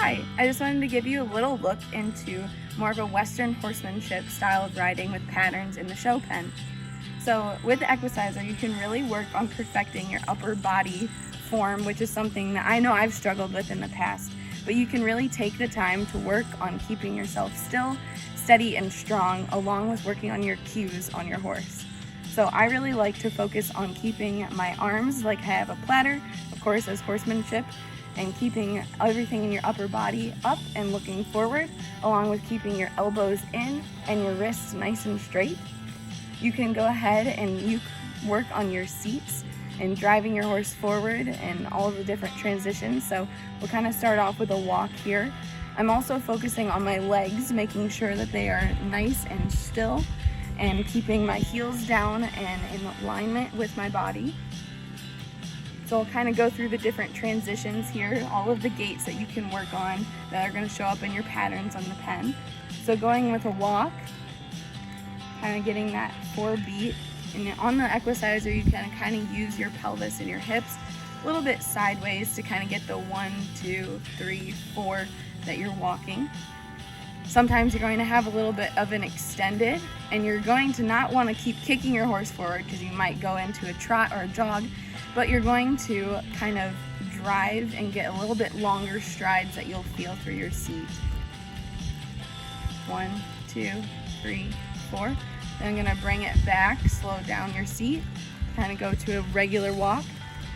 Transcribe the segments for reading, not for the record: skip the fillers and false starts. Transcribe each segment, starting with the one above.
Hi, I just wanted to give you a little look into more of a Western horsemanship style of riding with patterns in the show pen. So with the Equicizer, you can really work on perfecting your upper body form, which is something that I know I've struggled with in the past, but you can really take the time to work on keeping yourself still, steady, and strong, along with working on your cues on your horse. So I really like to focus on keeping my arms like I have a platter, of course, as horsemanship, and keeping everything in your upper body up and looking forward, along with keeping your elbows in and your wrists nice and straight. You can go ahead and you work on your seats and driving your horse forward and all of the different transitions. So we'll kind of start off with a walk here. I'm also focusing on my legs, making sure that they are nice and still and keeping my heels down and in alignment with my body. So I'll kind of go through the different transitions here, all of the gaits that you can work on that are going to show up in your patterns on the pen. So going with a walk, kind of getting that 4 beat. And on the Equicizer, you can kind of use your pelvis and your hips a little bit sideways to kind of get the 1, 2, 3, 4 that you're walking. Sometimes you're going to have a little bit of an extended, and you're going to not want to keep kicking your horse forward because you might go into a trot or a jog, but you're going to kind of drive and get a little bit longer strides that you'll feel through your seat. 1, 2, 3, 4. Then I'm going to bring it back, slow down your seat, kind of go to a regular walk,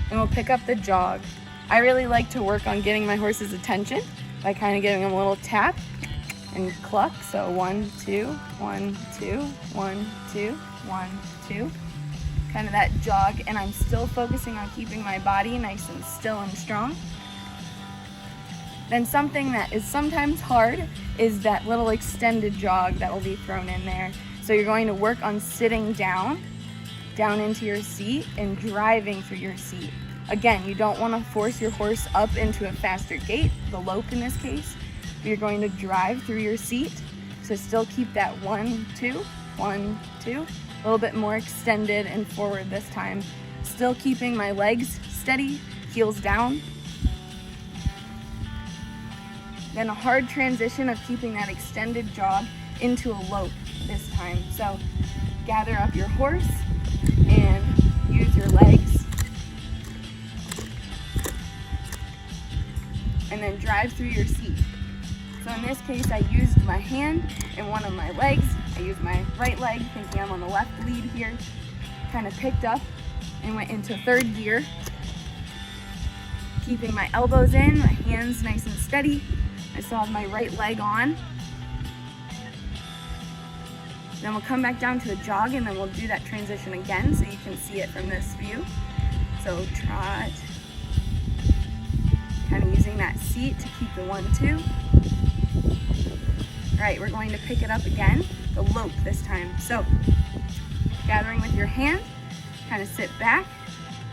and we'll pick up the jog. I really like to work on getting my horse's attention by kind of giving him a little tap and cluck. So 1, 2, 1, 2, 1, 2, 1, 2. Kind of that jog, and I'm still focusing on keeping my body nice and still and strong. Then something that is sometimes hard is that little extended jog that will be thrown in there. So you're going to work on sitting down into your seat and driving through your seat. Again, you don't want to force your horse up into a faster gait, the lope in this case. You're going to drive through your seat, so still keep that 1, 2, 1, 2. A little bit more extended and forward this time. Still keeping my legs steady, heels down. Then a hard transition of keeping that extended jog into a lope this time. So gather up your horse and use your legs. And then drive through your seat. So in this case, I used my hand and one of my legs. I used my right leg, thinking I'm on the left lead here. Kind of picked up and went into 3rd gear. Keeping my elbows in, my hands nice and steady. I still have my right leg on. Then we'll come back down to a jog, and then we'll do that transition again so you can see it from this view. So trot. Kind of using that seat to keep the 1, 2. All right, we're going to pick it up again, the lope this time. So, gathering with your hand, kind of sit back,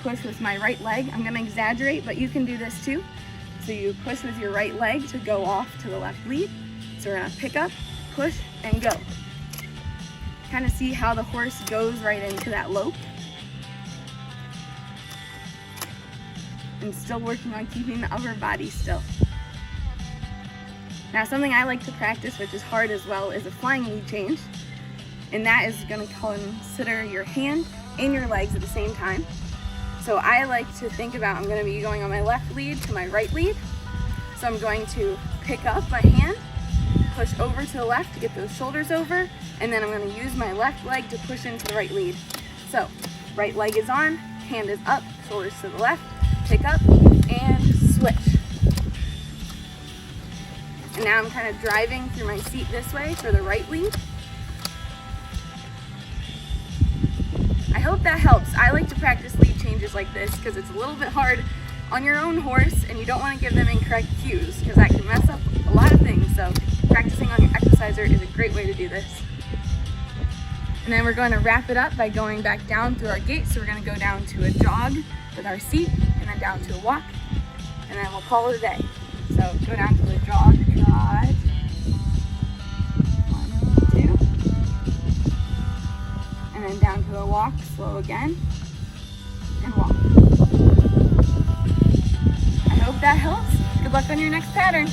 push with my right leg. I'm going to exaggerate, but you can do this too. So you push with your right leg to go off to the left lead. So we're going to pick up, push, and go. Kind of see how the horse goes right into that lope. And still working on keeping the upper body still. Now, something I like to practice, which is hard as well, is a flying lead change. And that is going to consider your hand and your legs at the same time. So I like to think about, I'm going to be going on my left lead to my right lead. So I'm going to pick up my hand, push over to the left to get those shoulders over, and then I'm going to use my left leg to push into the right lead. So right leg is on, hand is up, shoulders to the left, pick up, and switch. And now I'm kind of driving through my seat this way for the right lead. I hope that helps. I like to practice lead changes like this because it's a little bit hard on your own horse, and you don't want to give them incorrect cues because that can mess up a lot of things. So practicing on your Equicizer is a great way to do this. And then we're going to wrap it up by going back down through our gait. So we're going to go down to a jog with our seat, and then down to a walk, and then we'll call it a day. So go down to the jog, trot, 1, 2, and then down to a walk, slow again, and walk. I hope that helps. Good luck on your next pattern.